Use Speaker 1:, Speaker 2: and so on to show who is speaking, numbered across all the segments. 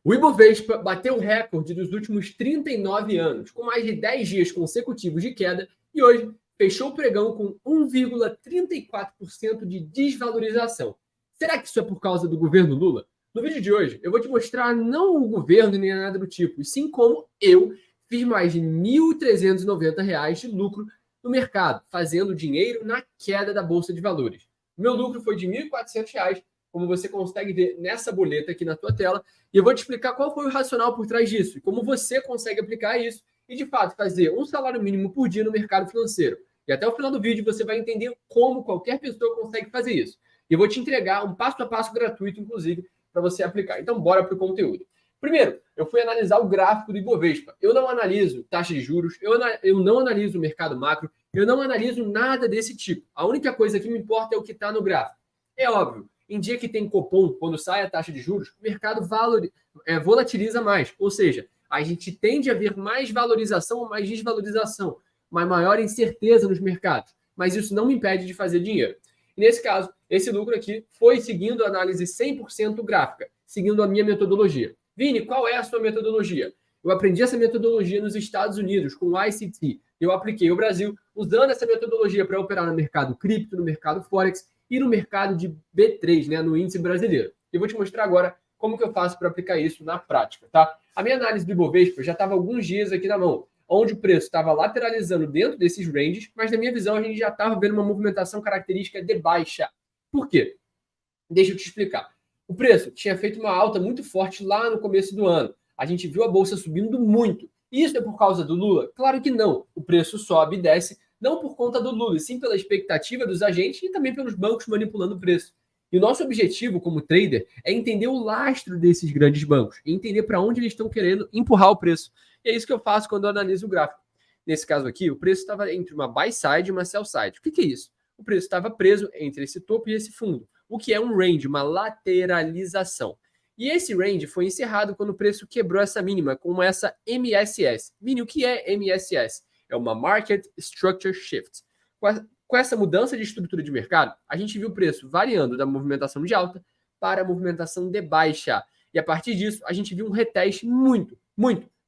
Speaker 1: O Ibovespa bateu o recorde dos últimos 39 anos, com mais de 10 dias consecutivos de queda, e hoje fechou o pregão com 1,34% de desvalorização. Será que isso é por causa do governo Lula? No vídeo de hoje, eu vou te mostrar não o governo nem nada do tipo, e sim como eu fiz mais de R$ 1.390 de lucro no mercado, fazendo dinheiro na queda da Bolsa de Valores. O meu lucro foi de R$ 1.400, como você consegue ver nessa boleta aqui na tua tela, e eu vou te explicar qual foi o racional por trás disso e como você consegue aplicar isso e, de fato, fazer um salário mínimo por dia no mercado financeiro. E até o final do vídeo você vai entender como qualquer pessoa consegue fazer isso. E eu vou te entregar um passo a passo gratuito, inclusive, para você aplicar. Então, bora para o conteúdo. Primeiro, eu fui analisar o gráfico do Ibovespa. Eu não analiso taxa de juros, eu não analiso o mercado macro, eu não analiso nada desse tipo. A única coisa que me importa é o que está no gráfico. É óbvio, em dia que tem Copom, quando sai a taxa de juros, o mercado volatiliza mais. Ou seja, a gente tende a ver mais valorização ou mais desvalorização, uma maior incerteza nos mercados. Mas isso não me impede de fazer dinheiro. E nesse caso, esse lucro aqui foi seguindo a análise 100% gráfica, seguindo a minha metodologia. Vini, qual é a sua metodologia? Eu aprendi essa metodologia nos Estados Unidos, com o ICT. Eu apliquei o Brasil usando essa metodologia para operar no mercado cripto, no mercado Forex e no mercado de B3, né, no índice brasileiro. Eu vou te mostrar agora como que eu faço para aplicar isso na prática, tá? A minha análise do Ibovespa já estava alguns dias aqui na mão, onde o preço estava lateralizando dentro desses ranges, mas na minha visão a gente já estava vendo uma movimentação característica de baixa. Por quê? Deixa eu te explicar. O preço tinha feito uma alta muito forte lá no começo do ano. A gente viu a bolsa subindo muito. Isso é por causa do Lula? Claro que não. O preço sobe e desce, não por conta do Lula, e sim pela expectativa dos agentes e também pelos bancos manipulando o preço. E o nosso objetivo como trader é entender o lastro desses grandes bancos e entender para onde eles estão querendo empurrar o preço. E é isso que eu faço quando eu analiso o gráfico. Nesse caso aqui, o preço estava entre uma buy side e uma sell side. O que é isso? O preço estava preso entre esse topo e esse fundo, o que é um range, uma lateralização. E esse range foi encerrado quando o preço quebrou essa mínima, como essa MSS. Vini, o que é MSS? É uma Market Structure Shift. Com essa mudança de estrutura de mercado, a gente viu o preço variando da movimentação de alta para a movimentação de baixa. E a partir disso, a gente viu um reteste muito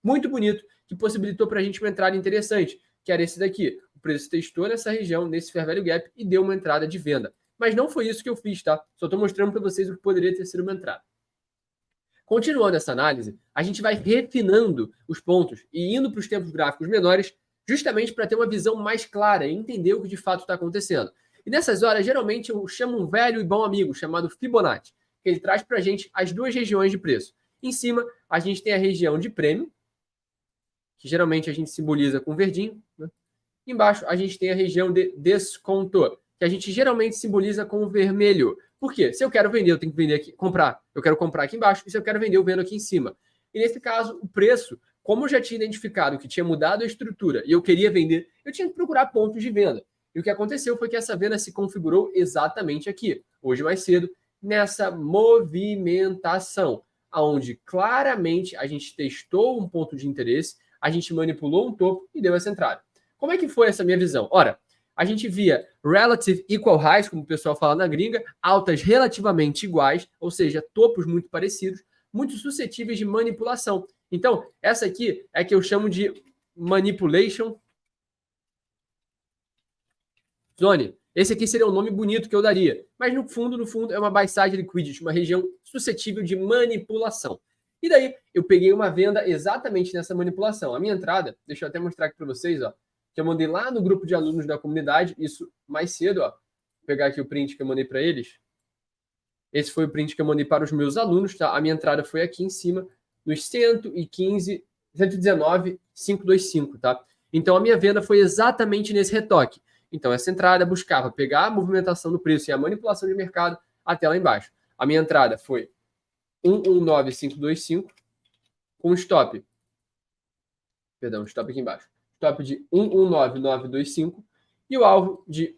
Speaker 1: bonito, que possibilitou para a gente uma entrada interessante, que era esse daqui. O preço testou nessa região, nesse Fair Value Gap, e deu uma entrada de venda. Mas não foi isso que eu fiz, tá? Só estou mostrando para vocês o que poderia ter sido uma entrada. Continuando essa análise, a gente vai refinando os pontos e indo para os tempos gráficos menores, justamente para ter uma visão mais clara e entender o que de fato está acontecendo. E nessas horas, geralmente, eu chamo um velho e bom amigo chamado Fibonacci, que ele traz para a gente as duas regiões de preço. Em cima, a gente tem a região de prêmio, que geralmente a gente simboliza com verdinho, né? Embaixo, a gente tem a região de desconto, que a gente geralmente simboliza com vermelho. Por quê? Se eu quero vender, eu tenho que vender aqui, comprar. Eu quero comprar aqui embaixo, e se eu quero vender, eu vendo aqui em cima. E nesse caso, o preço, como eu já tinha identificado que tinha mudado a estrutura e eu queria vender, eu tinha que procurar pontos de venda. E o que aconteceu foi que essa venda se configurou exatamente aqui, hoje mais cedo, nessa movimentação, onde claramente a gente testou um ponto de interesse, a gente manipulou um topo e deu essa entrada. Como é que foi essa minha visão? Ora, a gente via relative equal highs, como o pessoal fala na gringa, altas relativamente iguais, ou seja, topos muito parecidos, muito suscetíveis de manipulação. Então, essa aqui é que eu chamo de manipulation zone. Esse aqui seria um nome bonito que eu daria, mas no fundo, é uma buy side liquidity, uma região suscetível de manipulação. E daí, eu peguei uma venda exatamente nessa manipulação. A minha entrada, deixa eu até mostrar aqui para vocês, ó, que eu mandei lá no grupo de alunos da comunidade, isso mais cedo, ó. Vou pegar aqui o print que eu mandei para eles. Esse foi o print que eu mandei para os meus alunos, tá? A minha entrada foi aqui em cima, nos 119,525, tá? Então, a minha venda foi exatamente nesse retoque. Então, essa entrada buscava pegar a movimentação do preço e a manipulação de mercado até lá embaixo. A minha entrada foi 119,525 com stop. Perdão, stop aqui embaixo. Stop de 119,925 e o alvo de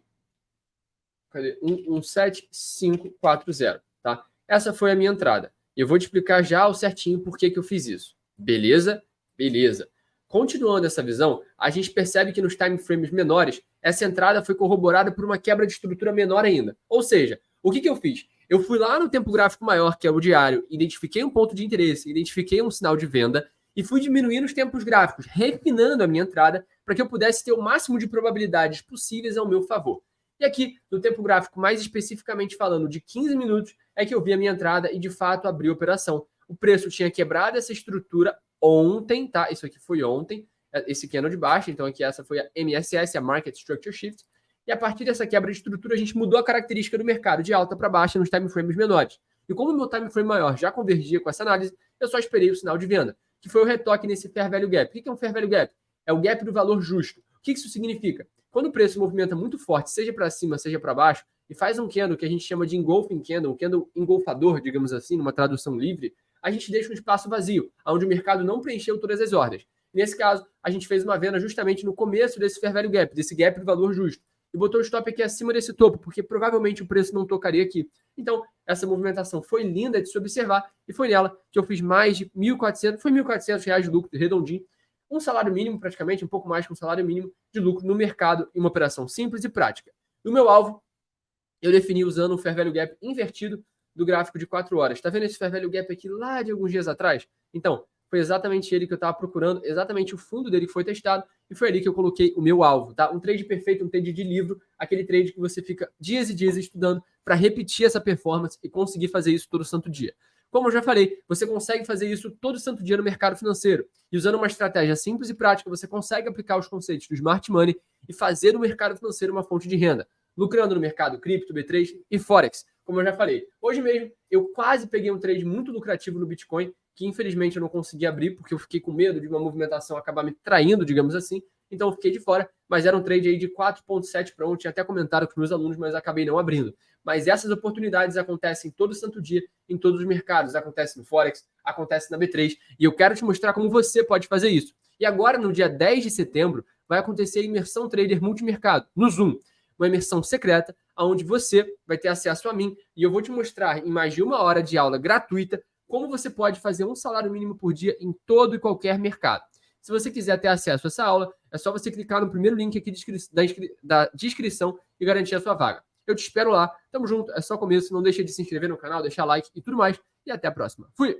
Speaker 1: 117,540, tá? Essa foi a minha entrada. Eu vou te explicar já ao certinho por que eu fiz isso. Beleza? Beleza. Continuando essa visão, a gente percebe que nos time frames menores, essa entrada foi corroborada por uma quebra de estrutura menor ainda. Ou seja, o que eu fiz? Eu fui lá no tempo gráfico maior, que é o diário, identifiquei um ponto de interesse, identifiquei um sinal de venda e fui diminuindo os tempos gráficos, refinando a minha entrada para que eu pudesse ter o máximo de probabilidades possíveis ao meu favor. E aqui, no tempo gráfico, mais especificamente falando de 15 minutos, é que eu vi a minha entrada e de fato abri a operação. O preço tinha quebrado essa estrutura ontem, tá? Isso aqui foi ontem, esse candle de baixo, então aqui essa foi a MSS, a Market Structure Shift. E a partir dessa quebra de estrutura, a gente mudou a característica do mercado de alta para baixa nos time frames menores. E como o meu time frame maior já convergia com essa análise, eu só esperei o sinal de venda, que foi o retoque nesse Fair Value Gap. O que é um Fair Value Gap? É o gap do valor justo. O que isso significa? Quando o preço movimenta muito forte, seja para cima, seja para baixo, e faz um candle que a gente chama de engulfing candle, um candle engolfador, digamos assim, numa tradução livre, a gente deixa um espaço vazio, onde o mercado não preencheu todas as ordens. Nesse caso, a gente fez uma venda justamente no começo desse Fair Value Gap, desse gap do valor justo, e botou o stop aqui acima desse topo, porque provavelmente o preço não tocaria aqui. Então, essa movimentação foi linda de se observar, e foi nela que eu fiz mais de 1.400, foi R$ 1.400 de lucro redondinho, um salário mínimo praticamente, um pouco mais que um salário mínimo de lucro no mercado em uma operação simples e prática. E o meu alvo, eu defini usando um Fair Value Gap invertido do gráfico de 4 horas. Está vendo esse Fair Value Gap aqui lá de alguns dias atrás? Então, foi exatamente ele que eu estava procurando, exatamente o fundo dele que foi testado, e foi ali que eu coloquei o meu alvo, tá? Um trade perfeito, um trade de livro, aquele trade que você fica dias e dias estudando para repetir essa performance e conseguir fazer isso todo santo dia. Como eu já falei, você consegue fazer isso todo santo dia no mercado financeiro. E usando uma estratégia simples e prática, você consegue aplicar os conceitos do Smart Money e fazer do mercado financeiro uma fonte de renda, lucrando no mercado cripto, B3 e Forex. Como eu já falei, hoje mesmo eu quase peguei um trade muito lucrativo no Bitcoin, que infelizmente eu não consegui abrir, porque eu fiquei com medo de uma movimentação acabar me traindo, digamos assim, então eu fiquei de fora, mas era um trade aí de 4,7 para 1, tinha até comentado com os meus alunos, mas acabei não abrindo. Mas essas oportunidades acontecem todo santo dia, em todos os mercados, acontece no Forex, acontece na B3, e eu quero te mostrar como você pode fazer isso. E agora, no dia 10 de setembro, vai acontecer a imersão Trader Multimercado, no Zoom, uma imersão secreta, onde você vai ter acesso a mim, e eu vou te mostrar em mais de 1 hora de aula gratuita, como você pode fazer um salário mínimo por dia em todo e qualquer mercado. Se você quiser ter acesso a essa aula, é só você clicar no primeiro link aqui da descrição e garantir a sua vaga. Eu te espero lá, tamo junto, é só começo, não deixe de se inscrever no canal, deixar like e tudo mais, e até a próxima. Fui!